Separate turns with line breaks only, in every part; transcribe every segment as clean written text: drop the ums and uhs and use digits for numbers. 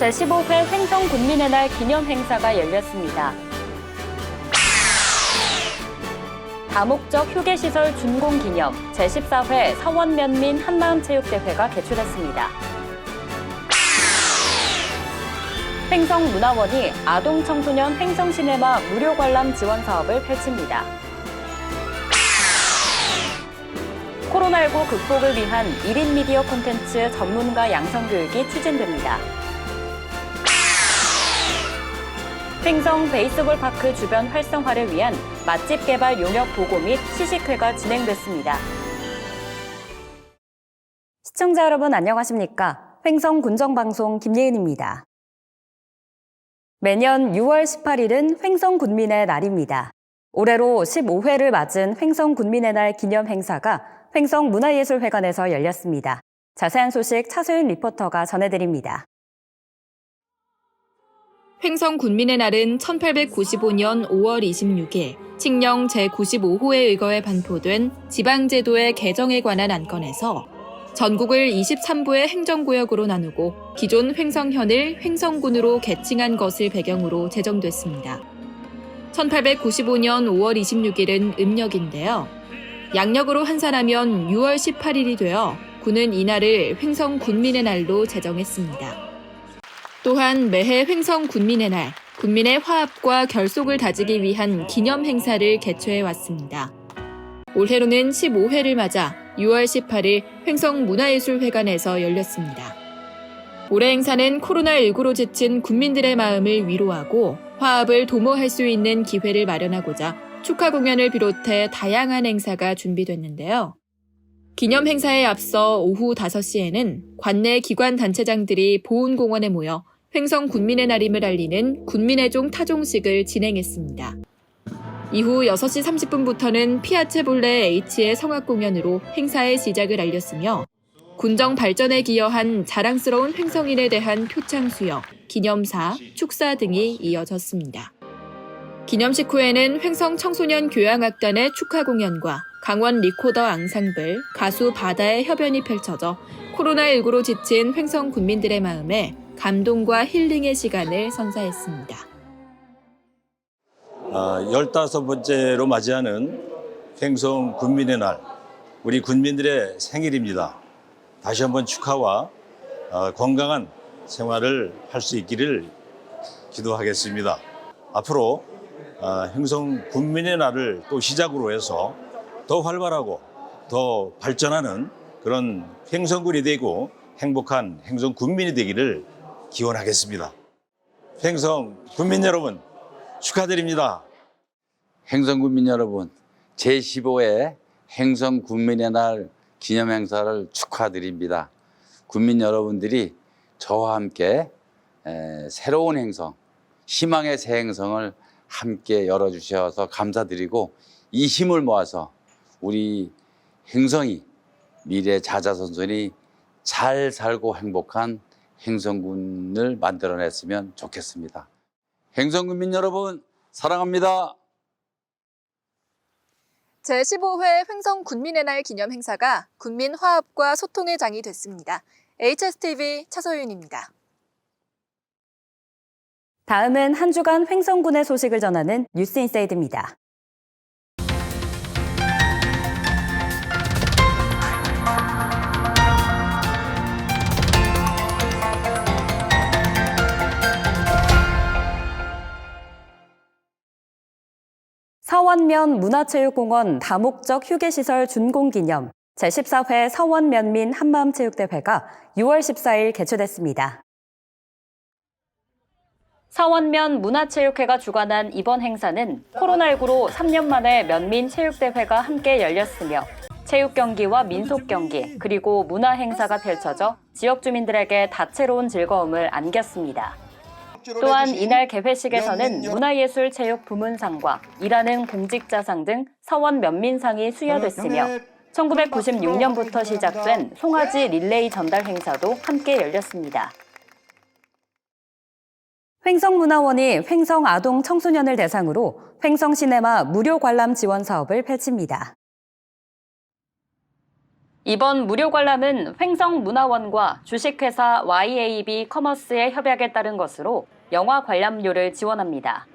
제15회 횡성군민의 날 기념 행사가 열렸습니다. 다목적 휴게시설 준공 기념 제14회 서원면민 한마음체육대회가 개최됐습니다. 횡성문화원이 아동청소년 횡성시네마 무료 관람 지원 사업을 펼칩니다. 코로나19 극복을 위한 1인 미디어 콘텐츠 전문가 양성 교육이 추진됩니다. 횡성 베이스볼 파크 주변 활성화를 위한 맛집 개발 용역 보고 및 시식회가 진행됐습니다. 시청자 여러분 안녕하십니까? 횡성 군정방송 김예은입니다. 매년 6월 18일은 횡성군민의 날입니다. 올해로 15회를 맞은 횡성군민의 날 기념 행사가 횡성문화예술회관에서 열렸습니다. 자세한 소식 차소윤 리포터가 전해드립니다.
횡성군민의 날은 1895년 5월 26일 칙령 제95호에 의거해 반포된 지방제도의 개정에 관한 안건에서 전국을 23부의 행정구역으로 나누고 기존 횡성현을 횡성군으로 개칭한 것을 배경으로 제정됐습니다. 1895년 5월 26일은 음력인데요. 양력으로 환산하면 6월 18일이 되어 군은 이날을 횡성군민의 날로 제정했습니다. 또한 매해 횡성군민의 날, 군민의 화합과 결속을 다지기 위한 기념 행사를 개최해왔습니다. 올해로는 15회를 맞아 6월 18일 횡성문화예술회관에서 열렸습니다. 올해 행사는 코로나19로 지친 군민들의 마음을 위로하고 화합을 도모할 수 있는 기회를 마련하고자 축하 공연을 비롯해 다양한 행사가 준비됐는데요. 기념 행사에 앞서 오후 5시에는 관내 기관 단체장들이 보은공원에 모여 횡성군민의 날임을 알리는 군민의 타종식을 진행했습니다. 이후 6시 30분부터는 피아체볼레 H의 성악 공연으로 행사의 시작을 알렸으며 군정 발전에 기여한 자랑스러운 횡성인에 대한 표창 수여, 기념사, 축사 등이 이어졌습니다. 기념식 후에는 횡성 청소년 교향악단의 축하 공연과 강원 리코더 앙상블, 가수 바다의 협연이 펼쳐져 코로나19로 지친 횡성 군민들의 마음에 감동과 힐링의 시간을 선사했습니다.
15번째로 맞이하는 횡성 군민의 날, 우리 군민들의 생일입니다. 다시 한번 축하와 건강한 생활을 할 수 있기를 기도하겠습니다. 앞으로 횡성 군민의 날을 또 시작으로 해서 더 활발하고 더 발전하는 그런 횡성군이 되고 행복한 횡성 군민이 되기를 기원하겠습니다. 횡성 군민 여러분 축하드립니다.
횡성 군민 여러분, 제15회 횡성 군민의 날 기념 행사를 축하드립니다. 군민 여러분들이 저와 함께 새로운 행성, 희망의 새 행성을 함께 열어주셔서 감사드리고 이 힘을 모아서 우리 횡성이 미래 자자손손이 잘 살고 행복한 횡성군을 만들어냈으면 좋겠습니다. 횡성군민 여러분 사랑합니다.
제15회 횡성군민의 날 기념 행사가 군민 화합과 소통의 장이 됐습니다. HSTV 차소윤입니다.
다음은 한 주간 횡성군의 소식을 전하는 뉴스인사이드입니다. 서원면 문화체육공원 다목적 휴게시설 준공기념 제14회 서원면민 한마음체육대회가 6월 14일 개최됐습니다. 서원면 문화체육회가 주관한 이번 행사는 코로나19로 3년 만에 면민체육대회가 함께 열렸으며 체육경기와 민속경기 그리고 문화행사가 펼쳐져 지역 주민들에게 다채로운 즐거움을 안겼습니다. 또한 이날 개회식에서는 문화예술 체육 부문상과 일하는 공직자상 등 서원 면민상이 수여됐으며 1996년부터 시작된 송아지 릴레이 전달 행사도 함께 열렸습니다. 횡성문화원이 횡성 아동 청소년을 대상으로 횡성시네마 무료 관람 지원 사업을 펼칩니다. 이번 무료 관람은 횡성문화원과 주식회사 YAB 커머스의 협약에 따른 것으로 영화 관람료를 지원합니다.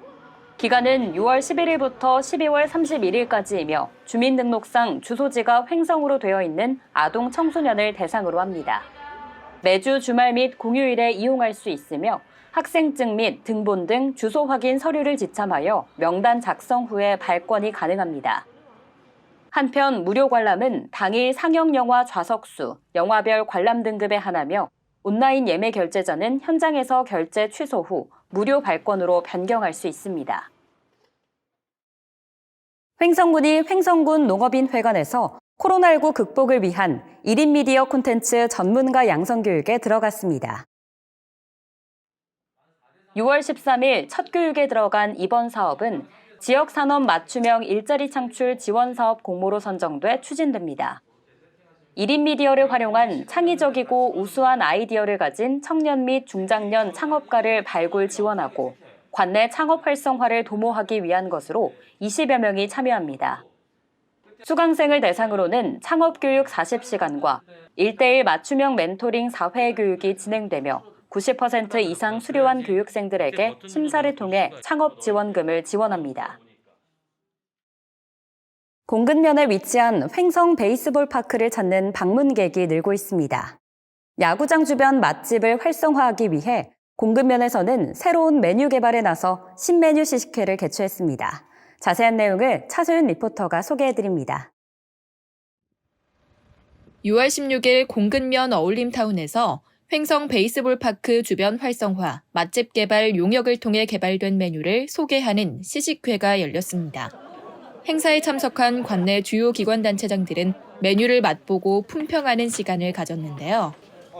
기간은 6월 11일부터 12월 31일까지이며 주민등록상 주소지가 횡성으로 되어 있는 아동 청소년을 대상으로 합니다. 매주 주말 및 공휴일에 이용할 수 있으며 학생증 및 등본 등 주소 확인 서류를 지참하여 명단 작성 후에 발권이 가능합니다. 한편 무료 관람은 당일 상영 영화 좌석수, 영화별 관람 등급에 한하며 온라인 예매 결제자는 현장에서 결제 취소 후 무료 발권으로 변경할 수 있습니다. 횡성군이 횡성군 농업인회관에서 코로나19 극복을 위한 1인 미디어 콘텐츠 전문가 양성교육에 들어갔습니다. 6월 13일 첫 교육에 들어간 이번 사업은 지역산업 맞춤형 일자리 창출 지원사업 공모로 선정돼 추진됩니다. 1인 미디어를 활용한 창의적이고 우수한 아이디어를 가진 청년 및 중장년 창업가를 발굴 지원하고 관내 창업 활성화를 도모하기 위한 것으로 20여 명이 참여합니다. 수강생을 대상으로는 창업교육 40시간과 1:1 맞춤형 멘토링 4회 교육이 진행되며 90% 이상 수료한 교육생들에게 심사를 통해 창업 지원금을 지원합니다. 공근면에 위치한 횡성 베이스볼 파크를 찾는 방문객이 늘고 있습니다. 야구장 주변 맛집을 활성화하기 위해 공근면에서는 새로운 메뉴 개발에 나서 신메뉴 시식회를 개최했습니다. 자세한 내용을 차소윤 리포터가 소개해드립니다.
6월 16일 공근면 어울림타운에서 횡성 베이스볼 파크 주변 활성화, 맛집 개발 용역을 통해 개발된 메뉴를 소개하는 시식회가 열렸습니다. 행사에 참석한 관내 주요 기관단체장들은 메뉴를 맛보고 품평하는 시간을 가졌는데요.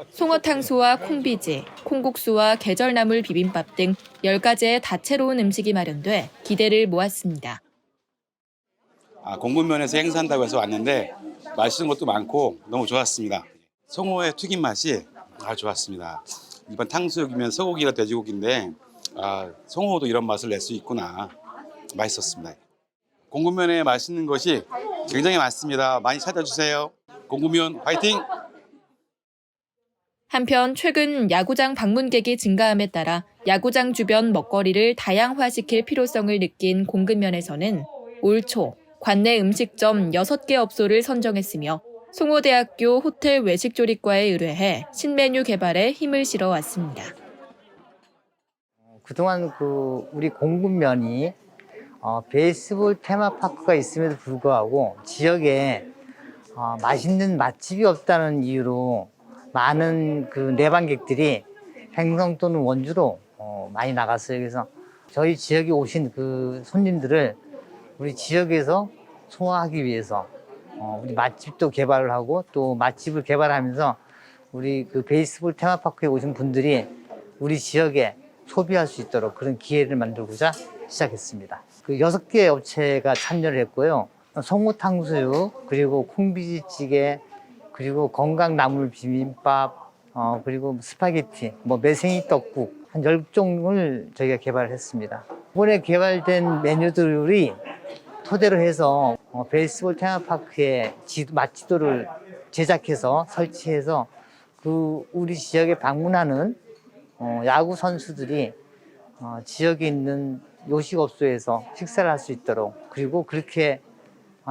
송어탕수와 콩비지, 콩국수와 계절나물 비빔밥 등 10가지의 다채로운 음식이 마련돼 기대를 모았습니다.
공군면에서 행사한다고 해서 왔는데 맛있는 것도 많고 너무 좋았습니다. 송어의 튀김 맛이 좋았습니다. 이번 탕수육이면 소고기나 돼지고기인데 송어도 이런 맛을 낼 수 있구나. 맛있었습니다. 공군면에 맛있는 것이 굉장히 많습니다. 많이 찾아주세요. 공군면 화이팅!
한편 최근 야구장 방문객이 증가함에 따라 야구장 주변 먹거리를 다양화시킬 필요성을 느낀 공근면에서는 올 초 관내 음식점 6개 업소를 선정했으며 송호대학교 호텔 외식조리과에 의뢰해 신메뉴 개발에 힘을 실어 왔습니다.
그동안 우리 공군면이 베이스볼 테마파크가 있음에도 불구하고 지역에 맛있는 맛집이 없다는 이유로 많은 내방객들이 횡성 또는 원주로 많이 나갔어요. 그래서 저희 지역에 오신 손님들을 우리 지역에서 소화하기 위해서 우리 맛집도 개발을 하고 또 맛집을 개발하면서 우리 베이스볼 테마파크에 오신 분들이 우리 지역에 소비할 수 있도록 그런 기회를 만들고자 시작했습니다. 6개 업체가 참여를 했고요. 송어탕수육, 그리고 콩비지찌개, 그리고 건강나물 비빔밥, 그리고 스파게티, 매생이 떡국 한 10종을 저희가 개발을 했습니다. 이번에 개발된 메뉴들이 토대로 해서 베이스볼 테마파크의 맛지도를 제작해서 설치해서 우리 지역에 방문하는 야구 선수들이 지역에 있는 요식업소에서 식사를 할 수 있도록, 그리고 그렇게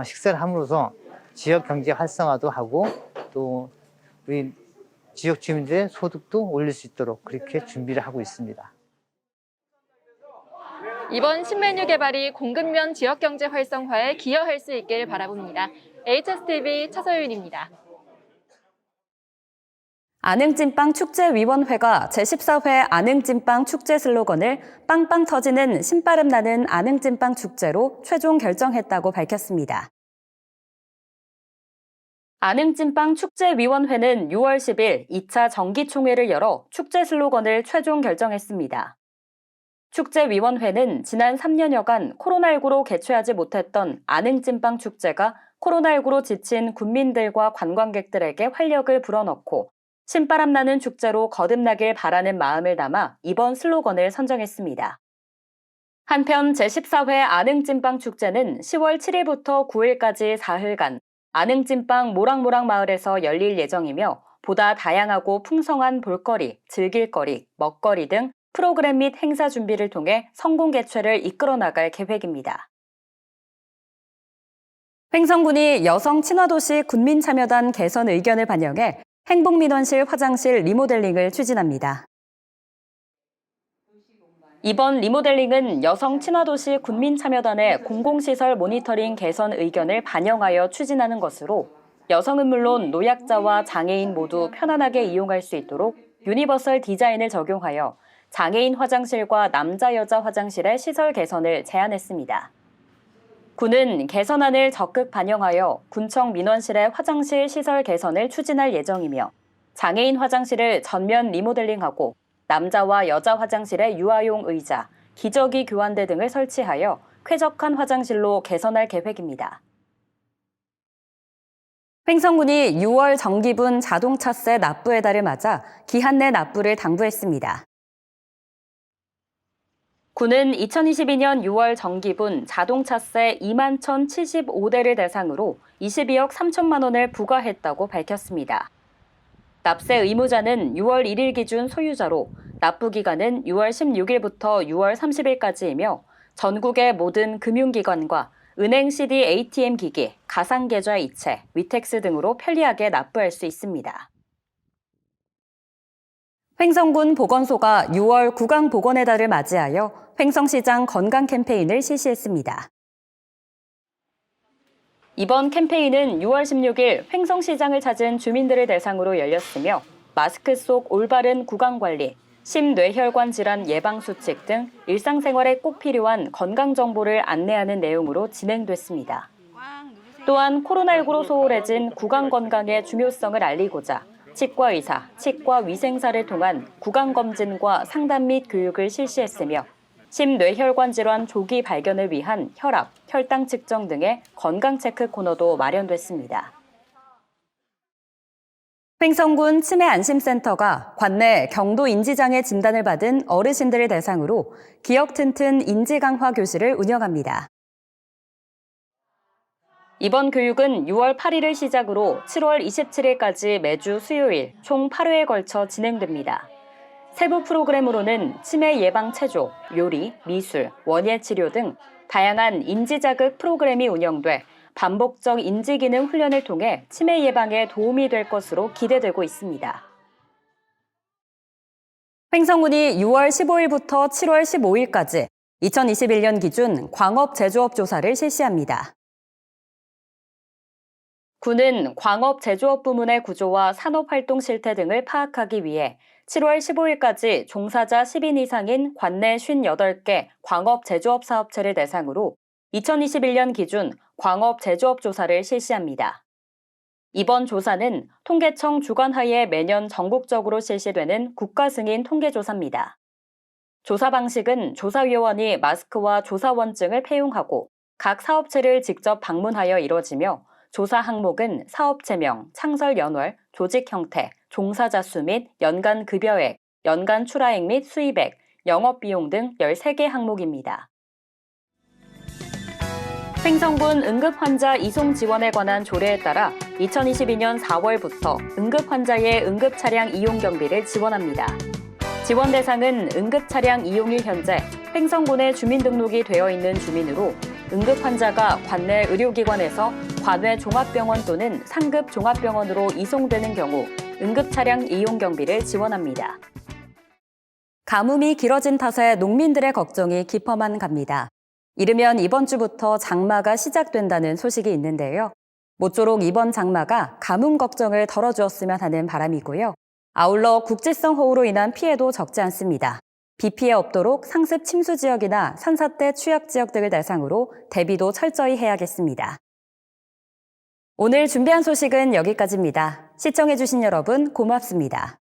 식사를 함으로써 지역 경제 활성화도 하고 또 우리 지역 주민들의 소득도 올릴 수 있도록 그렇게 준비를 하고 있습니다.
이번 신메뉴 개발이 공근면 지역경제 활성화에 기여할 수 있길 바라봅니다. HSTV 차서윤입니다.
안흥찐빵 축제위원회가 제14회 안흥찐빵 축제 슬로건을 빵빵 터지는 신바람 나는 안흥찐빵 축제로 최종 결정했다고 밝혔습니다. 안흥찐빵 축제위원회는 6월 10일 2차 정기총회를 열어 축제 슬로건을 최종 결정했습니다. 축제위원회는 지난 3년여간 코로나19로 개최하지 못했던 안흥찐빵 축제가 코로나19로 지친 군민들과 관광객들에게 활력을 불어넣고 신바람 나는 축제로 거듭나길 바라는 마음을 담아 이번 슬로건을 선정했습니다. 한편 제14회 안흥찐빵 축제는 10월 7일부터 9일까지 4일간 안흥찐빵 모락모락 마을에서 열릴 예정이며 보다 다양하고 풍성한 볼거리, 즐길거리, 먹거리 등 프로그램 및 행사 준비를 통해 성공 개최를 이끌어 나갈 계획입니다. 횡성군이 여성 친화도시 군민참여단 개선 의견을 반영해 행복민원실 화장실 리모델링을 추진합니다. 이번 리모델링은 여성 친화도시 군민참여단의 공공시설 모니터링 개선 의견을 반영하여 추진하는 것으로 여성은 물론 노약자와 장애인 모두 편안하게 이용할 수 있도록 유니버설 디자인을 적용하여 장애인 화장실과 남자 여자 화장실의 시설 개선을 제안했습니다. 군은 개선안을 적극 반영하여 군청 민원실의 화장실 시설 개선을 추진할 예정이며 장애인 화장실을 전면 리모델링하고 남자와 여자 화장실의 유아용 의자, 기저귀 교환대 등을 설치하여 쾌적한 화장실로 개선할 계획입니다. 횡성군이 6월 정기분 자동차세 납부의 달을 맞아 기한 내 납부를 당부했습니다. 군은 2022년 6월 정기분 자동차세 21,075대를 대상으로 22억 3천만 원을 부과했다고 밝혔습니다. 납세 의무자는 6월 1일 기준 소유자로 납부 기간은 6월 16일부터 6월 30일까지이며 전국의 모든 금융기관과 은행 CD ATM 기기, 가상계좌 이체, 위택스 등으로 편리하게 납부할 수 있습니다. 횡성군 보건소가 6월 구강보건의 달을 맞이하여 횡성시장 건강 캠페인을 실시했습니다. 이번 캠페인은 6월 16일 횡성시장을 찾은 주민들을 대상으로 열렸으며 마스크 속 올바른 구강관리, 심뇌혈관 질환 예방수칙 등 일상생활에 꼭 필요한 건강정보를 안내하는 내용으로 진행됐습니다. 또한 코로나19로 소홀해진 구강건강의 중요성을 알리고자 치과의사, 치과위생사를 통한 구강검진과 상담 및 교육을 실시했으며 심뇌혈관 질환 조기 발견을 위한 혈압, 혈당 측정 등의 건강체크 코너도 마련됐습니다. 횡성군 치매안심센터가 관내 경도 인지장애 진단을 받은 어르신들을 대상으로 기억 튼튼 인지 강화 교실을 운영합니다. 이번 교육은 6월 8일을 시작으로 7월 27일까지 매주 수요일 총 8회에 걸쳐 진행됩니다. 세부 프로그램으로는 치매 예방 체조, 요리, 미술, 원예 치료 등 다양한 인지 자극 프로그램이 운영돼 반복적 인지 기능 훈련을 통해 치매 예방에 도움이 될 것으로 기대되고 있습니다. 횡성군이 6월 15일부터 7월 15일까지 2021년 기준 광업 제조업 조사를 실시합니다. 군은 광업 제조업 부문의 구조와 산업활동 실태 등을 파악하기 위해 7월 15일까지 종사자 10인 이상인 관내 58개 광업 제조업 사업체를 대상으로 2021년 기준 광업 제조업 조사를 실시합니다. 이번 조사는 통계청 주관하에 매년 전국적으로 실시되는 국가 승인 통계조사입니다. 조사 방식은 조사위원이 마스크와 조사원증을 폐용하고 각 사업체를 직접 방문하여 이뤄지며 조사 항목은 사업체명, 창설연월, 조직 형태, 종사자 수 및 연간 급여액, 연간 출하액 및 수입액, 영업비용 등 13개 항목입니다. 횡성군 응급환자 이송 지원에 관한 조례에 따라 2022년 4월부터 응급환자의 응급차량 이용 경비를 지원합니다. 지원 대상은 응급차량 이용일 현재 횡성군에 주민등록이 되어 있는 주민으로 응급환자가 관내 의료기관에서 관외 종합병원 또는 상급 종합병원으로 이송되는 경우 응급차량 이용 경비를 지원합니다. 가뭄이 길어진 탓에 농민들의 걱정이 깊어만 갑니다. 이르면 이번 주부터 장마가 시작된다는 소식이 있는데요. 모쪼록 이번 장마가 가뭄 걱정을 덜어주었으면 하는 바람이고요. 아울러 국지성 호우로 인한 피해도 적지 않습니다. 비 피해 없도록 상습 침수 지역이나 산사태 취약 지역 등을 대상으로 대비도 철저히 해야겠습니다. 오늘 준비한 소식은 여기까지입니다. 시청해주신 여러분 고맙습니다.